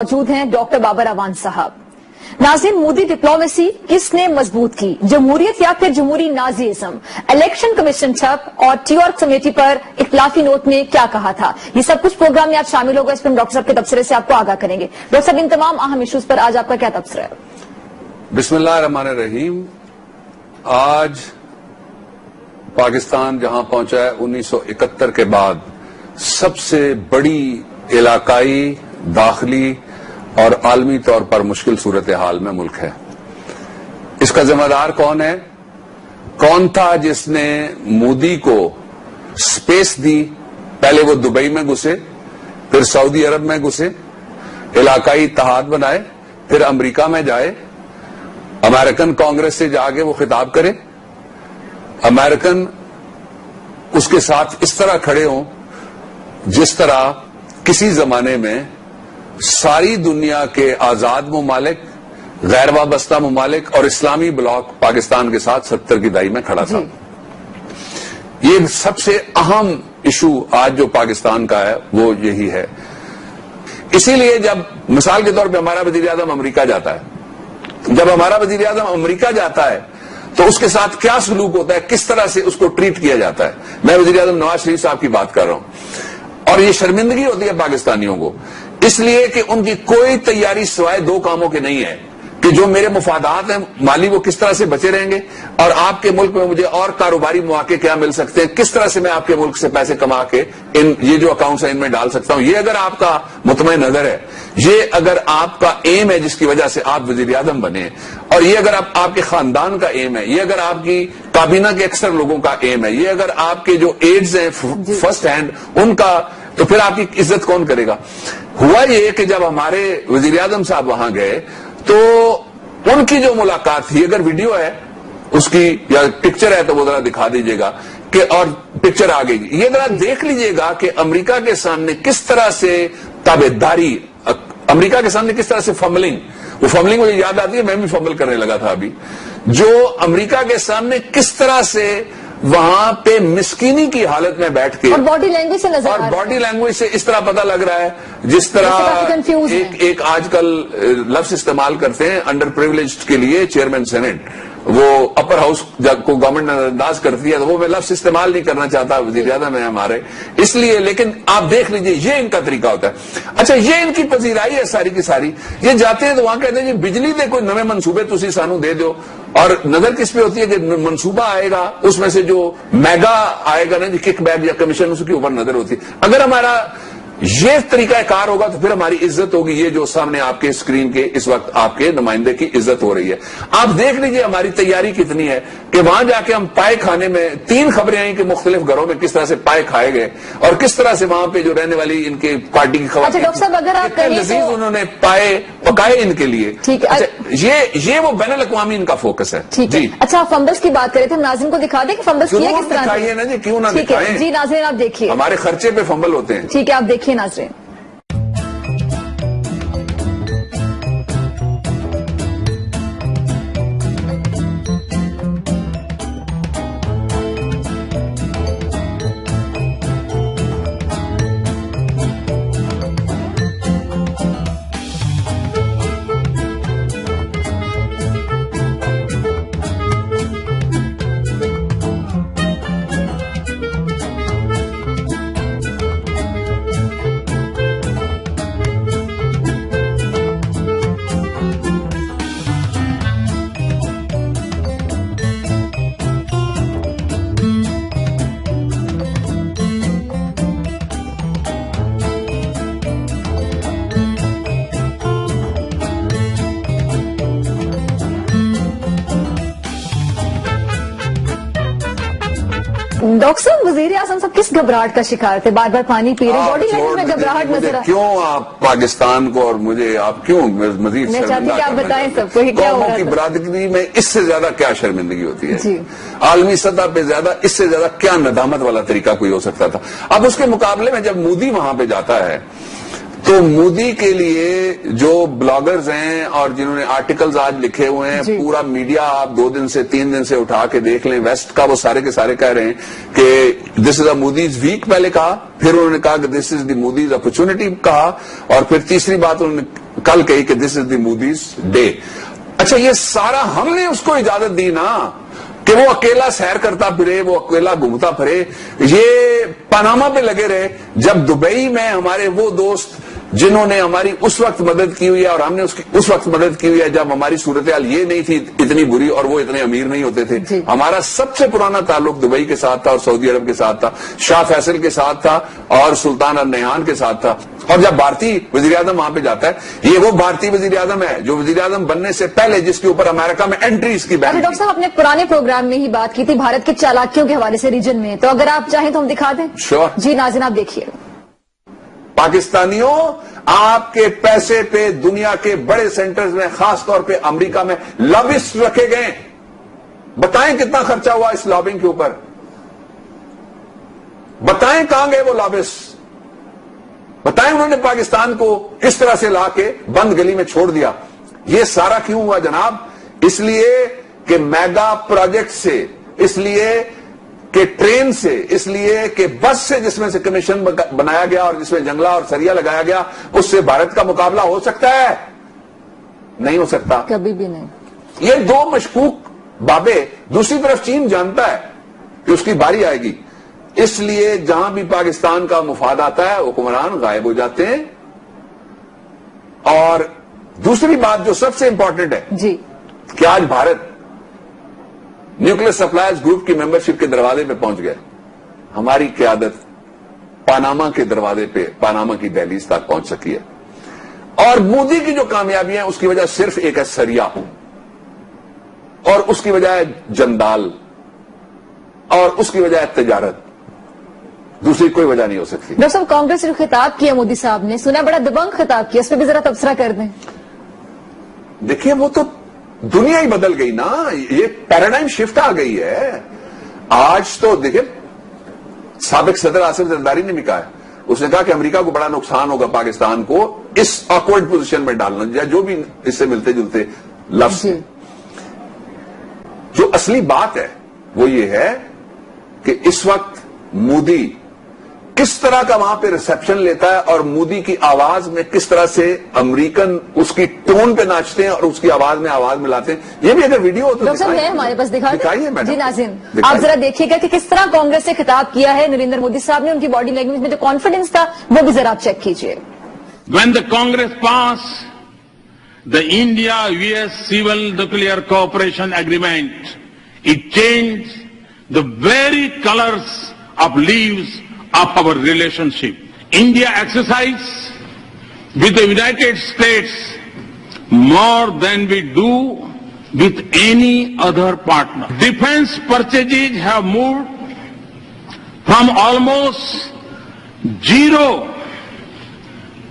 मौजूद हैं डॉक्टर बाबर अवान साहब। नाज़रीन, मोदी डिप्लोमेसी किसने मजबूत की, जमहूरियत या फिर जमहूरी नाजीज़म? इलेक्शन कमीशन ठप और टीआर कमेटी पर इख्तिलाफी नोट में क्या कहा था, ये सब कुछ प्रोग्राम में आज शामिल होगा। इस पर डॉक्टर साहब के तबसरे से आपको आगाह करेंगे। डॉक्टर साहब, इन तमाम अहम इश्यूज पर आज आपका क्या तबसरा है? बिस्मिल्लाहिर्रहमानिर्रहीम। आज पाकिस्तान जहां पहुंचा है 1971 के बाद सबसे बड़ी इलाकाई, दाखिली और आलमी तौर पर मुश्किल सूरत हाल में मुल्क है। इसका जिम्मेदार कौन है? कौन था जिसने मोदी को स्पेस दी? पहले वो दुबई में घुसे, फिर सऊदी अरब में घुसे, इलाकाई इत्तेहाद बनाए, फिर अमेरिका में जाए, अमेरिकन कांग्रेस से जाके वो खिताब करे, अमेरिकन उसके साथ इस तरह खड़े हों जिस तरह किसी जमाने में सारी दुनिया के आजाद ममालिक, गैर वाबस्ता ममालिक और इस्लामी ब्लॉक पाकिस्तान के साथ 70 की दहाई में खड़ा था। ये सबसे अहम इशू आज जो पाकिस्तान का है वो यही है। इसीलिए जब मिसाल के तौर पे हमारा वजीर आजम अमरीका जाता है, जब हमारा वजीर आजम अमरीका जाता है तो उसके साथ क्या सलूक होता है, किस तरह से उसको ट्रीट किया जाता है। मैं वजीर आजम नवाज शरीफ साहब की बात कर रहा हूं और ये शर्मिंदगी होती है पाकिस्तानियों को, इसलिए कि उनकी कोई तैयारी सिवाय दो कामों के नहीं है कि जो मेरे मुफादात हैं माली वो किस तरह से बचे रहेंगे और आपके मुल्क में मुझे और कारोबारी मौके क्या मिल सकते हैं, किस तरह से मैं आपके मुल्क से पैसे कमा के इन ये जो अकाउंट्स हैं इनमें डाल सकता हूं। ये अगर आपका मुतमईन नजर है, ये अगर आपका एम है जिसकी वजह से आप वजीर आजम बने, और ये अगर आपके खानदान का एम है, ये अगर आपकी काबीना के अक्सर लोगों का एम है, ये अगर आपके जो एड्स हैं फर्स्ट हैंड उनका, तो फिर आपकी इज्जत कौन करेगा? हुआ ये कि जब हमारे वजीर आजम साहब वहां गए तो उनकी जो मुलाकात थी, अगर वीडियो है उसकी या पिक्चर है तो वो जरा दिखा दीजिएगा कि, और पिक्चर आ गई, ये जरा देख लीजिएगा कि अमेरिका के सामने किस तरह से ताबेदारी, अमेरिका के सामने किस तरह से फंबलिंग, वो फंबलिंग मुझे याद आती है, मैं भी फंबल करने लगा था अभी, जो अमेरिका के सामने किस तरह से वहां पे मिस्कीनी की हालत में बैठ के, और बॉडी लैंग्वेज से नजर, और बॉडी लैंग्वेज से इस तरह पता लग रहा है जिस तरह एक आजकल लफ्ज इस्तेमाल करते हैं अंडर प्रिविलेज्ड के लिए, चेयरमैन सेनेट, वो अपर हाउस को गवर्नमेंट नजरअंदाज करती है, तो वो मैं लफ्ज इस्तेमाल नहीं करना चाहता, वजीर आज़म है हमारे, इसलिए। लेकिन आप देख लीजिए ये इनका तरीका होता है। अच्छा, ये इनकी पजीराई है सारी की सारी। ये जाते हैं तो वहां कहते हैं बिजली दे कोई नवे मनसूबे तुसी सानू दे दो, और नजर किस पे होती है कि मनसूबा आएगा उसमें से जो मेगा आएगा ना, जो किकबैक या कमीशन, उसके ऊपर नजर होती है। अगर हमारा ये तरीका कार होगा तो फिर हमारी इज्जत होगी। ये जो सामने आपके स्क्रीन के इस वक्त आपके नुमाइंदे की इज्जत हो रही है। आप देख लीजिए हमारी तैयारी कितनी है कि वहां जाके हम पाए खाने में, 3 खबरें आई कि मुख्तलिफ घरों में किस तरह से पाए खाए गए और किस तरह से वहां पे जो रहने वाली इनके पार्टी की खबर, लजीज उन्होंने पाए पकाए इनके लिए। ठीक है। अच्छा, ये वो बैनुल अक़वामी इनका फोकस है। ठीक है। अच्छा, आप फंबल्स की बात करें थे, नाज़रीन को दिखा दें कि फंबल्स किया किस तरह दिखाइए ना जी, क्यों ना दिखाएं। जी नाज़रीन आप देखिए, हमारे खर्चे पे फंबल होते हैं। ठीक है, आप देखिए नाज़रीन। डॉक्टर साहब, वजीर आजम साहब किस घबराहट का शिकार थे? बार बार पानी पी रहे, बॉडी लैंग्वेज में घबराहट नजर आ। क्यों आप पाकिस्तान को और मुझे आप क्यों मजीद मैं चाहती कि आप बताएं सबको क्या हो रहा है। की बरादरी में इससे ज्यादा क्या शर्मिंदगी होती है? आलमी सतह पे ज्यादा, इससे ज्यादा क्या नदामत वाला तरीका कोई हो सकता था? अब उसके मुकाबले में जब मोदी वहां पे जाता है तो मोदी के लिए जो ब्लॉगर्स हैं और जिन्होंने आर्टिकल्स आज लिखे हुए हैं, पूरा मीडिया आप 2 दिन से 3 दिन से उठा के देख लें, वेस्ट का, वो सारे के सारे कह रहे हैं कि this is a Modi's week पहले कहा, फिर उन्होंने कहा कि this is the Modi's opportunity कहा, और फिर तीसरी बात उन्होंने کل کہی کہ دس از دی مودیز ڈے. اچھا یہ سارا ہم نے اس کو اجازت دی نا کہ وہ اکیلا سیر کرتا پھرے, وہ اکیلا گھومتا پھرے, یہ پاناما پہ لگے رہے. جب دبئی میں ہمارے وہ دوست جنہوں نے ہماری اس وقت مدد کی ہوئی ہے اور ہم نے اس وقت مدد کی ہوئی ہے جب ہماری صورتحال یہ نہیں تھی اتنی بری اور وہ اتنے امیر نہیں ہوتے تھے. ہمارا سب سے پرانا تعلق دبئی کے ساتھ تھا اور سعودی عرب کے ساتھ تھا, شاہ فیصل کے ساتھ تھا اور سلطان النہیان کے ساتھ تھا. اور جب بھارتی وزیر اعظم وہاں پہ جاتا ہے, یہ وہ بھارتی وزیر اعظم ہے جو وزیر اعظم بننے سے پہلے جس کے اوپر امریکہ میں انٹری اس کی بین تھی. ڈاکٹر صاحب اپنے پرانے پروگرام میں ہی بات کی تھی بھارت کی چالاکیوں کے حوالے سے ریجن میں, تو اگر آپ چاہیں تو ہم دکھا دیں. شور. جی ناظرین آپ دیکھیے. پاکستانیوں آپ کے پیسے پہ دنیا کے بڑے سینٹرز میں خاص طور پہ امریکہ میں لابسٹ رکھے گئے. بتائیں کتنا خرچہ ہوا اس لابنگ کے اوپر, بتائیں کہاں گئے وہ لابسٹ, بتائیں انہوں نے پاکستان کو کس طرح سے لا کے بند گلی میں چھوڑ دیا. یہ سارا کیوں ہوا جناب؟ اس لیے کہ میگا پروجیکٹ سے, اس لیے کہ ٹرین سے, اس لیے کہ بس سے جس میں سے کمیشن بنایا گیا اور جس میں جنگلہ اور سریا لگایا گیا, اس سے بھارت کا مقابلہ ہو سکتا ہے؟ نہیں ہو سکتا, کبھی بھی نہیں. یہ دو مشکوک بابے. دوسری طرف چین جانتا ہے کہ اس کی باری آئے گی, اس لیے جہاں بھی پاکستان کا مفاد آتا ہے حکمران غائب ہو جاتے ہیں. اور دوسری بات جو سب سے امپورٹنٹ ہے جی کہ آج بھارت نیوکلیر سپلائرز گروپ کی ممبرشپ کے دروازے پہ پہنچ گئے. ہماری قیادت پاناما کے دروازے پہ, پاناما کی دہلیز تک پہنچ سکی ہے. اور مودی کی جو کامیابیاں ہیں اس کی وجہ صرف ایک ہے سریا, اور اس کی وجہ ہے جندال, اور اس کی وجہ ہے تجارت, دوسری کوئی وجہ نہیں ہو سکتی. ڈاکٹر صاحب کانگریس نے خطاب کیا مودی صاحب نے, سنا بڑا دبنگ خطاب کیا, اس پہ بھی ذرا تبصرہ کر دیں. دیکھیے وہ تو دنیا ہی بدل گئی نا, یہ پیراڈائم شفٹ آ گئی ہے. آج تو دیکھیں سابق صدر آصف زرداری نے بھی کہا ہے, اس نے کہا کہ امریکہ کو بڑا نقصان ہوگا پاکستان کو اس آکورڈ پوزیشن میں ڈالنا, یا جو بھی اس سے ملتے جلتے لفظ. جو اصلی بات ہے وہ یہ ہے کہ اس وقت مودی کس طرح کا وہاں پہ ریسپشن لیتا ہے اور مودی کی آواز میں کس طرح سے امریکن اس کی ٹون پہ ناچتے ہیں اور اس کی آواز میں آواز ملاتے ہیں. یہ بھی اگر ویڈیو ہو تو ڈاکٹر صاحب ہے ہمارے پاس, دکھائیے. جی ناظرین آپ ذرا دیکھیے گا کہ کس طرح کانگریس سے خطاب کیا ہے نریندر مودی صاحب نے, ان کی باڈی لینگویج میں جو کانفیڈنس تھا وہ بھی ذرا آپ چیک کیجیے. When the Congress passed the India-US Civil Nuclear Cooperation Agreement, it changed the very colors of leaves of our relationship. India exercises with the United States more than we do with any other partner. Defense purchases have moved from almost zero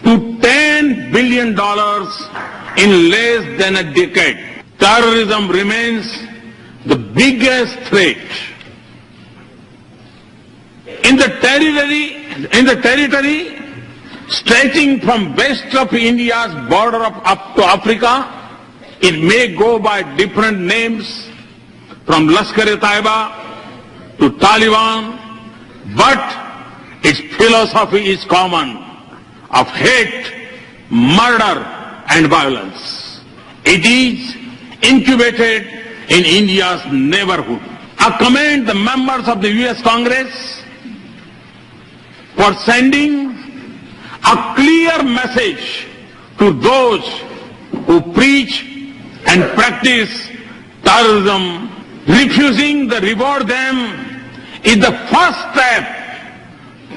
to $10 billion in less than a decade. Terrorism remains the biggest threat. In the territory stretching from west of India's border up to Africa, it may go by different names, from Lashkar-e-Taiba to Taliban, but its philosophy is common, of hate, murder and violence. It is incubated in India's neighborhood. I commend the members of the US Congress for sending a clear message to those who preach and practice terrorism. Refusing to reward them is the first step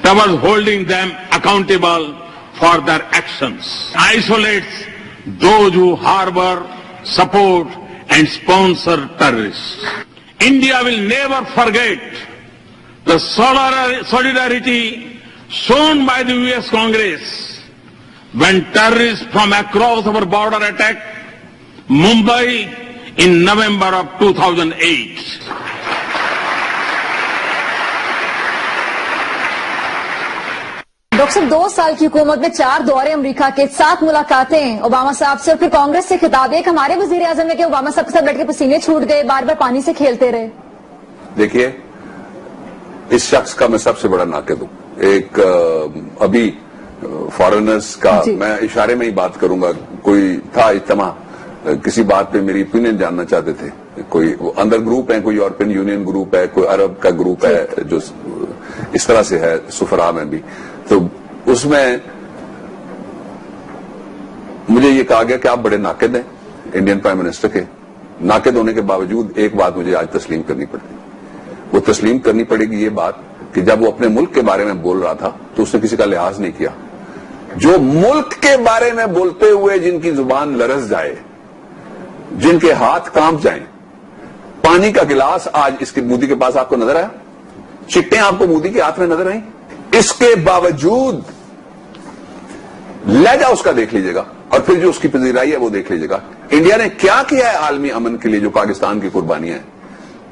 towards holding them accountable for their actions. Isolates those who harbor, support and sponsor terrorists. India will never forget the solidarity shown by the US Congress when terrorists from across our border attacked Mumbai in November of 2008. Doctor صاحب 2 سال کی حکومت میں 4 دورے امریکہ کے, 7 ملاقاتیں Obama صاحب سے, اور پھر کانگریس سے خطاب. ایک ہمارے وزیر اعظم نے کہ اوباما صاحب کے ساتھ بیٹھ کے پسینے چھوٹ گئے, بار بار پانی سے کھیلتے رہے. دیکھیے اس شخص کا میں سب سے بڑا ناقد ہوں. ایک ابھی फॉरेनर्स का मैं इशारे में ही बात करूंगा, कोई था इज्तिमा, किसी बात पे मेरी ओपिनियन जानना चाहते थे, कोई अंदर ग्रुप है, कोई यूरोपियन यूनियन ग्रुप है, कोई अरब का ग्रुप है जो इस तरह से है सुफरा में भी, तो उसमें मुझे ये कहा गया कि आप बड़े नाकिद हैं इंडियन प्राइम मिनिस्टर के। नाकिद होने के बावजूद एक बात मुझे आज तस्लीम करनी पड़ती, वो तस्लीम करनी पड़ेगी ये बात कि जब वो अपने मुल्क के बारे में बोल रहा था तो उसने किसी का लिहाज नहीं किया। जो मुल्क के बारे में बोलते हुए जिनकी जुबान लरस जाए, जिनके हाथ कांप जाएं, पानी का गिलास आज इसके मोदी के पास आपको नजर आया, चिट्टे आपको मोदी के हाथ में नजर आई, इसके बावजूद लहजा उसका देख लीजिएगा और फिर जो उसकी पजीराई है वो देख लीजिएगा। इंडिया ने क्या किया है आलमी अमन के लिए, जो पाकिस्तान की कुर्बानियां हैं,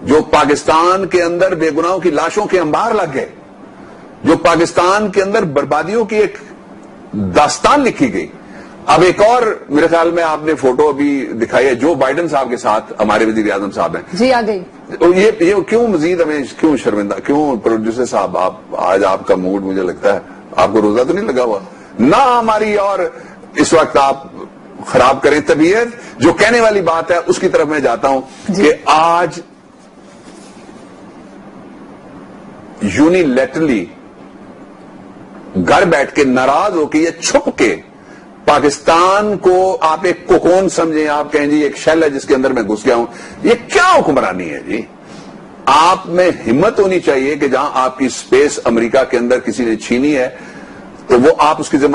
जो पाकिस्तान के अंदर बेगुनाहों की लाशों के अंबार लग गए, जो पाकिस्तान के अंदर बर्बादियों की एक दास्तान लिखी गई। अब एक और मेरे ख्याल में आपने फोटो अभी दिखाई है, जो बाइडेन साहब के साथ हमारे वजीर आजम साहब हैं जी, आ गई। ये क्यों मजीद हमें क्यों शर्मिंदा, क्यों प्रोड्यूसर साहब आप आज आपका मूड मुझे लगता है आपको रोजा तो नहीं लगा हुआ ना हमारी, और इस वक्त आप खराब करें तबीयत। जो कहने वाली बात है उसकी तरफ मैं जाता हूं कि आज यूनिलैटरली घर बैठ के नाराज होकर या छुप के पाकिस्तान को आप एक कोकोन समझें, आप कहें जी एक शेल है जिसके अंदर मैं घुस गया हूं, ये क्या हुक्मरानी है जी। आप में हिम्मत होनी चाहिए कि जहां आपकी स्पेस अमेरिका के अंदर किसी ने छीनी है तो वो आप उसकी